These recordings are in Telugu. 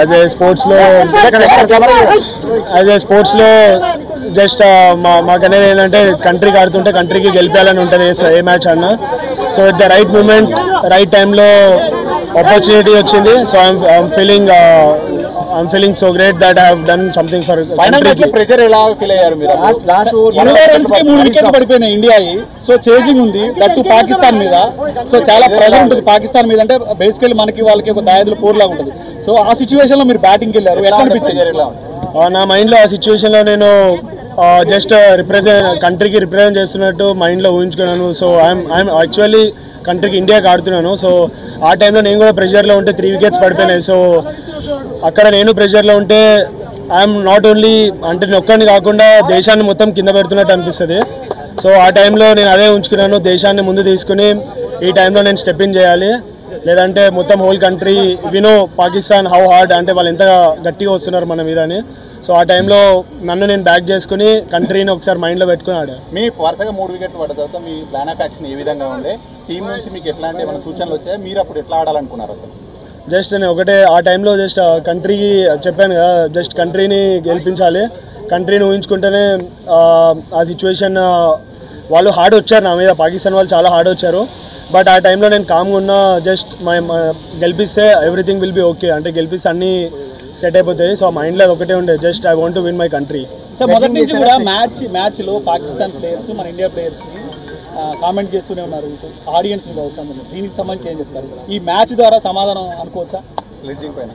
యాజ్ ఏ స్పోర్ట్స్లో జస్ట్ మాకు అనేది ఏంటంటే కంట్రీకి ఆడుతుంటే కంట్రీకి గెలిపాలని ఉంటుంది ఏ మ్యాచ్ అన్నా. So at the right moment right టైంలో ఆపర్చునిటీ వచ్చింది. So I'm feeling so great that I have done something for country. Pressure ఎలా ఫీల్ అయ్యారు మీరు? లాస్ట్ 20 రన్స్ కి 3 వికెట్లు పడిపోయినాయి ఇండియాకి. సో చేజింగ్ ఉంది దట్టు పాకిస్తాన్ మీద. సో చాలా ప్రెషర్ ఉంటుంది పాకిస్తాన్ మీద. అంటే బేసికల్లీ మనకి వాళ్ళకి ఒక దాయదుల పోర్ లాగా ఉంటుంది. సో ఆ సిచ్యువేషన్ లో మీరు బ్యాటింగ్కి వెళ్ళారు, ఎలా అనిపించింది? నా మైండ్లో ఆ సిచ్యువేషన్లో నేను జస్ట్ కంట్రీకి రిప్రజెంట్ చేస్తున్నట్టు మైండ్లో ఊహించుకున్నాను. సో ఐఎమ్ యాక్చువల్లీ కంట్రీకి ఇండియాకి ఆడుతున్నాను. సో ఆ టైంలో నేను కూడా ప్రెషర్లో ఉంటే 3 వికెట్స్ పడిపోయినాయి. సో అక్కడ నేను ప్రెషర్లో ఉంటే ఐఎమ్ నాట్ ఓన్లీ అంటే నేను ఒక్కడిని కాకుండా దేశాన్ని మొత్తం కింద పెడుతున్నట్టు అనిపిస్తుంది. సో ఆ టైంలో నేను అదే ఉంచుకున్నాను, దేశాన్ని ముందు తీసుకుని ఈ టైంలో నేను స్టెప్ ఇన్ చేయాలి, లేదంటే మొత్తం హోల్ కంట్రీ వినో పాకిస్తాన్ హౌ హార్డ్ అంటే వాళ్ళు ఎంత గట్టిగా వస్తున్నారు మన మీద అని. సో ఆ టైంలో నన్ను నేను బ్యాక్ చేసుకుని కంట్రీని ఒకసారి మైండ్లో పెట్టుకుని ఆడా. మీ వరుసగా 3 వికెట్లు పడ్డ తర్వాత మీ ప్లాన్ ఆఫ్ యాక్షన్ ఏ విధంగా ఉండే? టీం నుంచి మీకు ఎట్లాంటి ఏమైనా సూచనలు వచ్చాయి? మీరు అప్పుడు ఎట్లా ఆడాలనుకున్నారు అసలు? జస్ట్ నేను ఒకటే ఆ టైంలో జస్ట్ కంట్రీకి చెప్పాను కదా, జస్ట్ కంట్రీని గెలిపించాలి, కంట్రీని ఊహించుకుంటేనే ఆ సిచ్యువేషన్ వాళ్ళు హార్డ్ వచ్చారు నా మీద, పాకిస్తాన్ వాళ్ళు చాలా హార్డ్ వచ్చారు. బట్ ఆ టైంలో నేను కామ్గా ఉన్నా, జస్ట్ గెలిపిస్తే ఎవ్రీథింగ్ విల్ బి ఓకే, అంటే గెలిపిస్తే అన్నీ సెట్ అయిపోతాయి. సో ఆ మైండ్లో ఒకటే ఉండే, just I want to win my country. So మొదటి నుంచి కూడా మ్యాచ్లో పాకిస్తాన్ ప్లేయర్స్ మన ఇండియా ప్లేయర్స్ని కామెంట్ చేస్తూనే ఉన్నారు, ఆడియన్స్ని కావచ్చు. దీనికి సంబంధించి ఏం చెప్తారు? ఈ మ్యాచ్ ద్వారా సమాధానం అనుకోవచ్చా స్లెడ్జింగ్ పైన?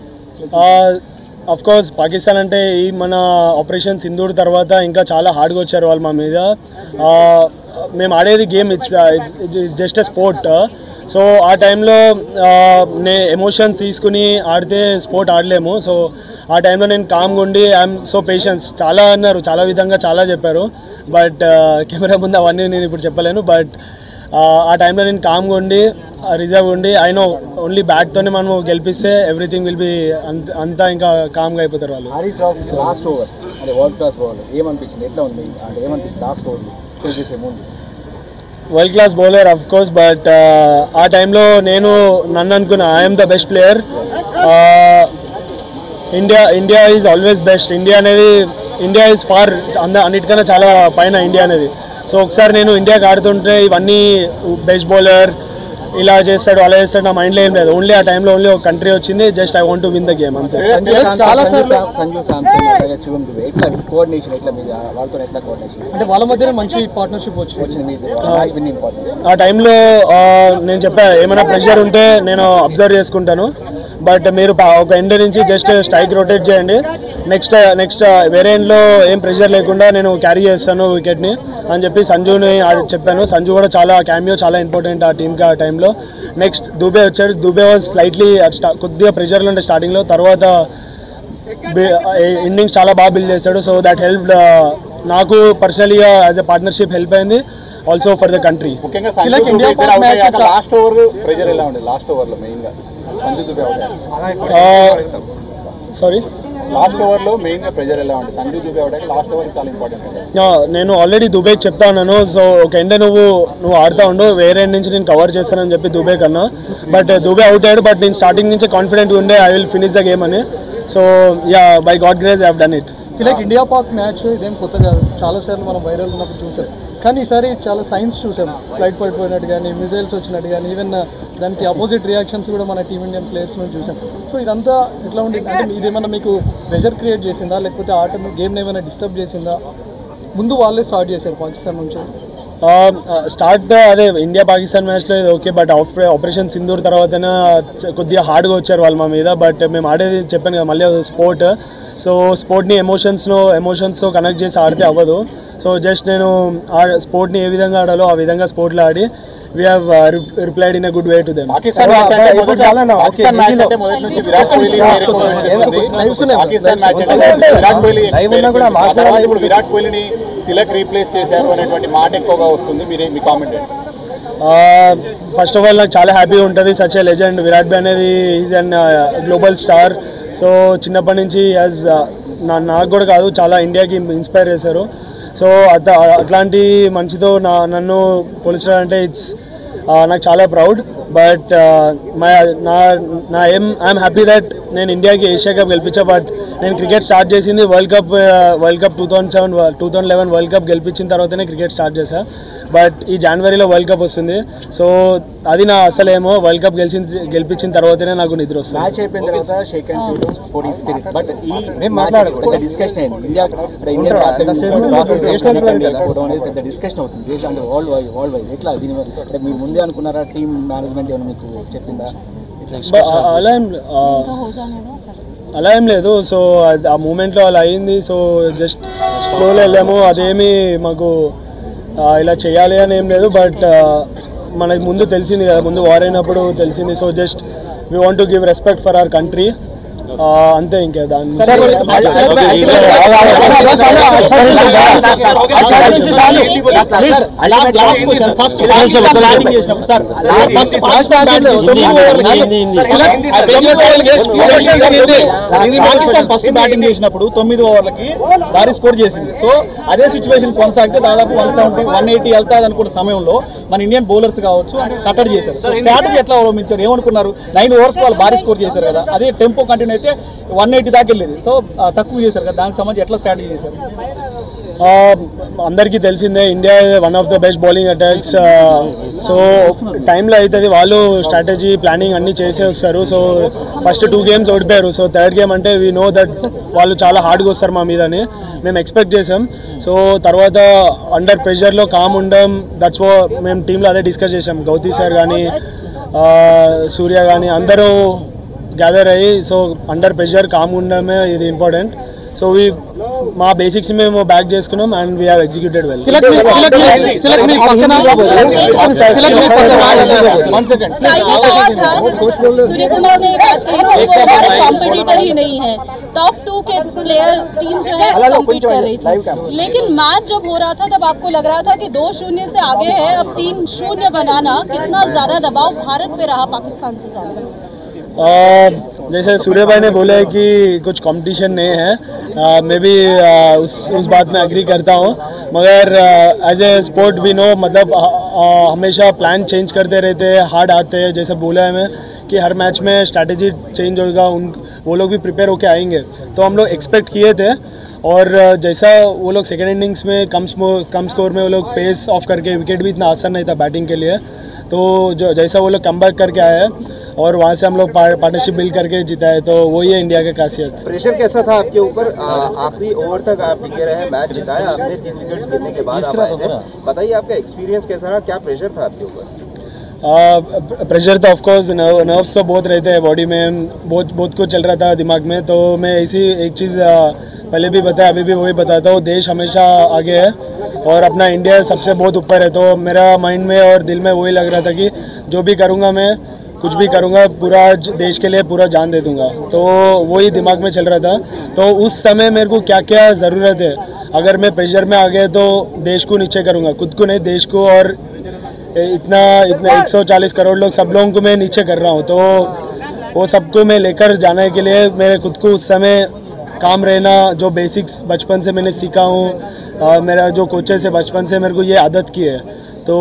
అఫ్ కోర్స్ పాకిస్తాన్ అంటే ఈ మన ఆపరేషన్ సింధూర్ తర్వాత ఇంకా చాలా హార్డ్గా వచ్చారు వాళ్ళు మా మీద. మేము ఆడేది game, it's just a sport. So ఆ టైంలో ఎమోషన్స్ తీసుకుని ఆడితే స్పోర్ట్ ఆడలేము. సో ఆ టైంలో నేను కామ్గా ఉండి ఐఎమ్ సో పేషెన్స్ చాలా అన్నారు, చాలా విధంగా చాలా చెప్పారు. బట్ కెమెరా ముందు అవన్నీ నేను ఇప్పుడు చెప్పలేను. బట్ ఆ టైంలో నేను కామ్గా ఉండి రిజర్వ్ ఉండి ఐ నో ఓన్లీ బ్యాట్తోనే మనం గెలిపిస్తే ఎవ్రీథింగ్ విల్ బి అంతా ఇంకా కామ్గా అయిపోతారు వాళ్ళు. లాస్ట్ ఓవర్ అంటే వరల్డ్ క్లాస్ బౌలర్ ఏమనిపించింది, ఎట్లా ఉంది అంటే ఏమనిపించింది లాస్ట్ ఓవర్ చేసే ముందు? World class bowler of course, but ఆ టైంలో నేను నన్ను అనుకున్నా I'm the best player. India is always best. India is far అన్నిటికన్నా చాలా పైన ఇండియా అనేది. సో ఒకసారి నేను ఇండియాకి ఆడుతుంటే ఇవన్నీ బెస్ట్ బౌలర్ ఇలా చేస్తాడు అలా చేస్తాడు నా మైండ్లో ఏం లేదు. ఓన్లీ ఆ టైంలో ఓన్లీ ఒక కంట్రీ వచ్చింది, just I want to win the game అంతే. అంటే వాళ్ళ మధ్య మంచి పార్ట్నర్షిప్ వచ్చింది ఆ టైంలో. నేను చెప్పా ఏమైనా ప్రెషర్ ఉంటే నేను అబ్జర్వ్ చేసుకుంటాను, బట్ మీరు ఒక ఎండ్ నుంచి జస్ట్ స్ట్రైక్ రొటేట్ చేయండి, నెక్స్ట్ వేరే ఎండ్లో ఏం ప్రెషర్ లేకుండా నేను క్యారీ చేస్తాను వికెట్ని అని చెప్పి సంజుని చెప్పాను. సంజు కూడా చాలా క్యామియో చాలా ఇంపార్టెంట్ ఆ టీంకి ఆ టైంలో. నెక్స్ట్ దూబే వచ్చాడు. దూబే వాజ్ స్లైట్లీ కొద్దిగా ప్రెషర్లో ఉండే స్టార్టింగ్లో, తర్వాత ఇన్నింగ్స్ చాలా బాగా బిల్డ్ చేశాడు. సో దట్ హెల్ప్ నాకు పర్సనలీగా యాజ్ ఎ పార్ట్నర్షిప్ హెల్ప్ అయింది, also for the country. Sorry last ఓవర్లో మెయిన్గా ప్రెజర్ ఎలా ఉంటుంది? సంజు దుబే అవడానికి లాస్ట్ ఓవర్ చాలా ఇంపార్టెంట్. నేను ఆల్రెడీ దుబేకి చెప్తా ఉన్నాను, సో ఒక ఎండ్ నువ్వు ఆడుతూ ఉండు, వేరే ఎండ్ నుంచి నేను కవర్ చేస్తానని చెప్పి దుబే కన్నా. బట్ దుబే అవుట్ అయ్యాడు, బట్ నేను స్టార్టింగ్ నుంచే కాన్ఫిడెంట్ ఉండే I will finish the game అని. So yeah, by God grace I have done it. Like India Pak match ఇదేం కొత్త కాదు, చాలాసార్లు మనం వైరల్ ఉన్నప్పుడు చూసాం. కానీ ఈసారి చాలా సైన్స్ చూసాం, ఫ్లైట్ పడిపోయినట్టు కానీ మిజైల్స్ వచ్చినట్టు కానీ, ఈవెన్ దానికి అపోజిట్ రియాక్షన్స్ కూడా మన టీమిండియన్ ప్లేయర్స్ నుంచి చూసాం. సో ఇదంతా ఎట్లా ఉండేది అంటే ఇదేమన్నా మీకు ప్రెషర్ క్రియేట్ చేసిందా, లేకపోతే ఆటను గేమ్ని ఏమైనా డిస్టర్బ్ చేసిందా? ముందు వాళ్ళే స్టార్ట్ చేశారు పాకిస్తాన్ నుంచి. అదే ఇండియా పాకిస్తాన్ మ్యాచ్లో ఇది ఓకే, బట్ ఆపరేషన్ సింధూర్ తర్వాతనే కొద్దిగా హార్డ్గా వచ్చారు వాళ్ళు మా మీద. బట్ మేము ఆడేది చెప్పాను కదా మళ్ళీ స్పోర్ట్. సో స్పోర్ట్ని ఎమోషన్స్తో కనెక్ట్ చేసి ఆడితే అవ్వదు. సో జస్ట్ నేను స్పోర్ట్ని ఏ విధంగా ఆడాలో ఆ విధంగా స్పోర్ట్లో ఆడి we have replied in a good way to them. Pakistan match అంటే మొదటి నుంచి విరాట్ కోహ్లీ ఇప్పుడు విరాట్ కోహ్లీని తిలక్ రీప్లేస్ చేశారు అనేటువంటి మాట ఎక్కువగా వస్తుంది, మీ కామెంట్? ఫస్ట్ ఆఫ్ ఆల్ నాకు చాలా హ్యాపీగా ఉంటుంది. సచ్ ఏ లెజెండ్ విరాట్ భాయ్ అనేది is an global star. So చిన్నప్పటి నుంచి యాజ్ నాకు కూడా కాదు చాలా ఇండియాకి ఇన్స్పైర్ చేశారు. సో అట్లాంటి మంచితో నన్ను పోలిస్తారంటే నాకు చాలా ప్రౌడ్. బట్ నా ఐఎమ్ హ్యాపీ దట్ నేను ఇండియాకి ఏషియా కప్ గెలిపించా. బట్ నేను క్రికెట్ స్టార్ట్ చేసింది వరల్డ్ కప్ 2011 వరల్డ్ కప్ గెలిపించిన తర్వాతనే క్రికెట్ స్టార్ట్ చేశా. బట్ ఈ జనవరిలో వరల్డ్ కప్ వస్తుంది. సో అది నా అసలేమో వరల్డ్ కప్ గెలిపించిన తర్వాతనే నాకు నిద్ర వస్తుంది. మ్యాచ్ అయిపోయిన తర్వాత షేక్ హ్యాండ్స్ ఇవ్వడం స్పోర్టింగ్ స్పిరిట్. బట్ ఈ పెద్ద డిస్కషన్ అయింది. పెద్ద డిస్కషన్ అవుతుంది దేశంలో వరల్డ్ వైడ్. ఎట్లా దీని అంటే మీరు ముందే అనుకున్నారా? టీమ్ మేనేజ్మెంట్ ఏమైనా మీకు చెప్పిందా? అలా ఏం లేదు. సో ఆ మూమెంట్లో అలా అయింది. సో జస్ట్ ఫ్లోలో వెళ్ళాము. అదేమి మాకు ఇలా చేయాలి అని ఏం లేదు. బట్ మనకి ముందు తెలిసింది కదా, ముందు వార్ అయినప్పుడు తెలిసింది. So just we want to give respect for our country, అంతే. ఇంకా దాన్ని ఫస్ట్ బ్యాటింగ్ చేసినప్పుడు 9 ఓవర్లకి భారీ స్కోర్ చేసింది. సో అదే సిచ్యువేషన్ కొనసాగితే దాదాపు 170, 180 వెళ్తాది అనుకున్న సమయంలో మన ఇండియన్ బౌలర్స్ కావచ్చు కట్టడి చేశారు. సో స్ట్రాటజీ ఎట్లా అవలంబించారు? ఏమనుకున్నారు? 9 ఓవర్స్ వాళ్ళు భారీ స్కోర్ చేశారు కదా, అదే టెంపో కంటిన్యూ అయితే 180 దాకా వెళ్ళేది. సో తక్కువ చేశారు కదా, దానికి సంబంధించి ఎట్లా స్ట్రాటజీ చేశారు? అందరికీ తెలిసిందే India one of the best bowling attacks. So టైంలో అవుతుంది, వాళ్ళు స్ట్రాటజీ ప్లానింగ్ అన్నీ చేసే వస్తారు. సో ఫస్ట్ 2 గేమ్స్ ఓడిపోయారు. సో థర్డ్ గేమ్ అంటే వీ నో దట్ వాళ్ళు చాలా హార్డ్గా వస్తారు మా మీదని మేము ఎక్స్పెక్ట్ చేసాం. సో తర్వాత అండర్ ప్రెషర్లో కామ్ ఉండడం, దట్స్ మేము టీంలో అదే డిస్కస్ చేసాం. గౌతీ సార్ కానీ సూర్య కానీ అందరూ గ్యాదర్ అయ్యి, సో అండర్ ప్రెషర్ కామ్ ఉండడమే ఇది ఇంపార్టెంట్. సో మా బేసిక్స్ మేము బ్యాక్ చేసుకున్నాం and we have executed well. Surya Kumar ने बात कही कि वो कॉम्पिटिटर ही नहीं है, टॉप 2 के प्लेयर टीम जो है कम्पीट कर रही थी. लेकिन मैच जब हो रहा था तब आपको लग रहा था कि 2-0 से आगे है, अब 3-0 बनाना, कितना ज्यादा दबाव भारत पे रहा पाकिस्तान से ज्यादा? जैसे सूर्य भाई ने बोला है कि कुछ कंपटीशन नहीं है, मैं भी उस बात में एग्री करता हूँ. मगर एज ए स्पोर्ट भी नो, मतलब हमेशा प्लान चेंज करते रहते हैं, हार्ड आते हैं. जैसे बोला है मैं कि हर मैच में स्ट्रैटेजी चेंज होगा, वो लोग भी प्रिपेयर होके आएंगे. तो हम लोग एक्सपेक्ट किए थे. और जैसा वो लोग सेकेंड इनिंग्स में कम स्कोर में वो लोग पेस ऑफ करके, विकेट भी इतना आसान नहीं था बैटिंग के लिए. तो जो जैसा वो लोग कम बैक करके आए हैं और वहाँ से हम लोग पार्टनरशिप बिल्ड करके जीता है, तो वही है इंडिया की खासियत. प्रेशर कैसा था आपके ऊपर? आखिरी ओवर तक आप टिके रहे, मैच जिताया आपने, 3 विकेट्स गिरने के बाद आप आए थे. बताइए आपका एक्सपीरियंस कैसा रहा, क्या प्रेशर था आपके ऊपर? प्रेशर तो ऑफकोर्स नर्व्स तो बहुत रहते हैं बॉडी में, बहुत कुछ चल रहा था दिमाग में. तो मैं ऐसी एक चीज़ पहले भी बताया, अभी भी वही बताता हूँ, देश हमेशा आगे है और अपना इंडिया सबसे बहुत ऊपर है. तो मेरा माइंड में और दिल में वही लग रहा था कि जो भी करूँगा मैं, कुछ भी करूँगा, पूरा देश के लिए पूरा जान दे दूँगा. तो वही दिमाग में चल रहा था. तो उस समय मेरे को क्या क्या ज़रूरत है, अगर मैं प्रेशर में आ गया तो देश को नीचे करूँगा, खुद को नहीं, देश को. और इतना 140 करोड़ लोग, सब लोगों को मैं नीचे कर रहा हूँ. तो वो सबको मैं लेकर जाने के लिए मेरे खुद को उस समय काम रहना, जो बेसिक्स बचपन से मैंने सीखा हूँ, मेरा जो कोचेस है बचपन से मेरे को ये आदत की है. तो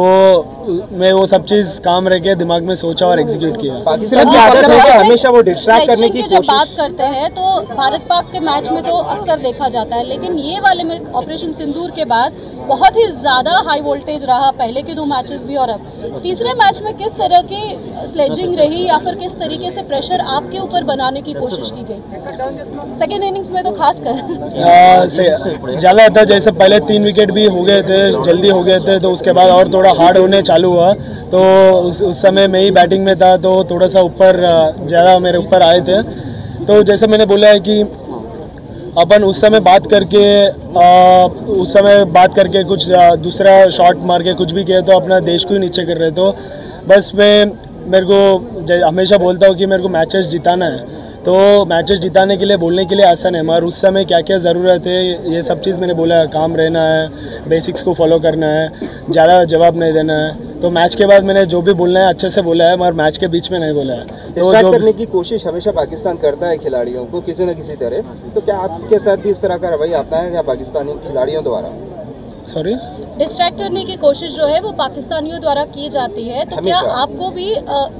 मैं वो सब चीज़ काम रह के दिमाग में सोचा और एग्जीक्यूट किया. पाकिस्तान की आदत है कि हमेशा वो डिस्ट्रैक्ट करने की जब बात करते हैं तो भारत पाक के मैच में तो अक्सर देखा जाता है, लेकिन ये वाले में ऑपरेशन सिंदूर के बाद बहुत ही ज़्यादा हाई वोल्टेज रहा, पहले के 2 मैचेस भी और अब तीसरे मैच में. किस तरह की स्लेजिंग रही या फिर किस तरीके से प्रेशर आपके ऊपर बनाने की कोशिश की गई सेकेंड इनिंग्स में? तो खास कर ज़्यादा था, जैसे पहले 3 विकेट भी हो गए थे, जल्दी हो गए थे, तो उसके बाद और थोड़ा हार्ड होने चालू हुआ. तो उस समय मैं ही बैटिंग में था, तो थोड़ा सा ऊपर ज़्यादा मेरे ऊपर आए थे. तो जैसे मैंने बोला है कि अपन उस समय बात करके कुछ दूसरा शॉट मार के कुछ भी किया तो अपना देश को ही नीचे कर रहे. तो बस मेरे को हमेशा बोलता हूँ कि मेरे को मैचेस जिताना है. तो मैचेस जिताने के लिए बोलने के लिए आसान है, मगर उस समय क्या क्या ज़रूरत है ये सब चीज़ मैंने बोला. काम रहना है, बेसिक्स को फॉलो करना है, ज़्यादा जवाब नहीं देना है. तो मैच के बाद मैंने जो भी बोलना है अच्छे से बोला है, मगर मैच के बीच में नहीं बोला है. तो डिस्ट्रैक्ट करने की कोशिश हमेशा पाकिस्तान करता है खिलाड़ियों को किसी न किसी तरह. तो क्या आपके साथ भी इस तरह का रवैया आता है या पाकिस्तानी खिलाड़ियों द्वारा? सॉरी डिस्ट्रैक्ट करने की कोशिश जो है वो पाकिस्तानियों द्वारा की जाती है, तो क्या आपको भी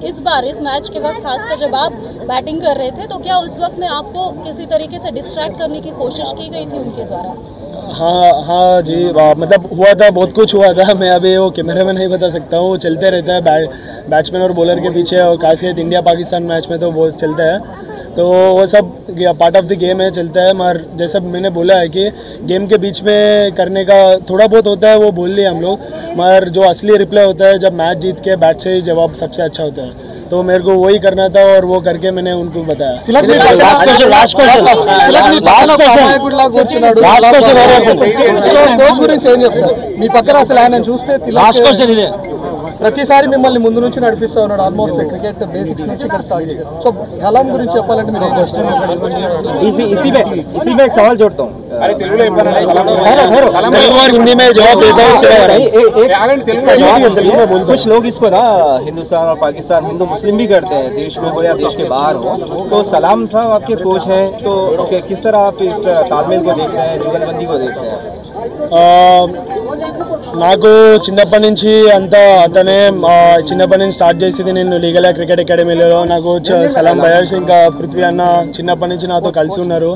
इस बार इस मैच के वक्त खासकर जब आप बैटिंग कर रहे थे तो क्या उस वक्त में आपको किसी तरीके से डिस्ट्रैक्ट करने की कोशिश की गई थी उनके द्वारा? हाँ जी, मतलब हुआ था, बहुत कुछ हुआ था। मैं अभी वो कैमरे में नहीं बता सकता हूँ। चलते रहता है बैट्समैन और बॉलर के पीछे, और खासियत इंडिया पाकिस्तान मैच में तो बहुत चलता है, तो वो सब पार्ट ऑफ द गेम है, चलता है। मगर जैसा मैंने बोला है कि गेम के बीच में करने का थोड़ा बहुत होता है, वो बोल लिए हम लोग, मगर जो असली रिप्लाई होता है जब मैच जीत के बैट से ही जवाब सबसे अच्छा होता है, तो मेरे को वही करना था और वो करके मैंने उनको बताया। మీ పక్కన అసలు ఆయన చూస్తే ప్రతిసారి మిమ్మల్ని ముందు నుంచి నడిపిస్తూ ఉన్నాడు, ఆల్మోస్ట్ క్రికెట్ బేసిక్స్ నుంచి ఇక్కడ స్టార్ట్ చేశారు. సో కలాం గురించి చెప్పాలంటే మీరు इसी में एक सवाल जोड़ता हूँ। अरे हिंदी में जवाब देता हूँ। कुछ लोग इसको ना हिंदुस्तान और पाकिस्तान, हिंदू मुस्लिम भी करते हैं, देश में हो या देश के बाहर हो। तो सलाम साहब आपके कोच हैं, तो किस तरह आप इस तालमेल को देखते हैं, जुगलबंदी को देखते हैं? నాకు చిన్నప్పటి నుంచి అంతా అతనే చిన్నప్పటి నుంచి స్టార్ట్ చేసేది. నేను లీగల్ క్రికెట్ అకాడమీలో నాకు సలాం భయాష్ ఇంకా పృథ్వీ అన్న చిన్నప్పటి నుంచి నాతో కలిసి ఉన్నారు.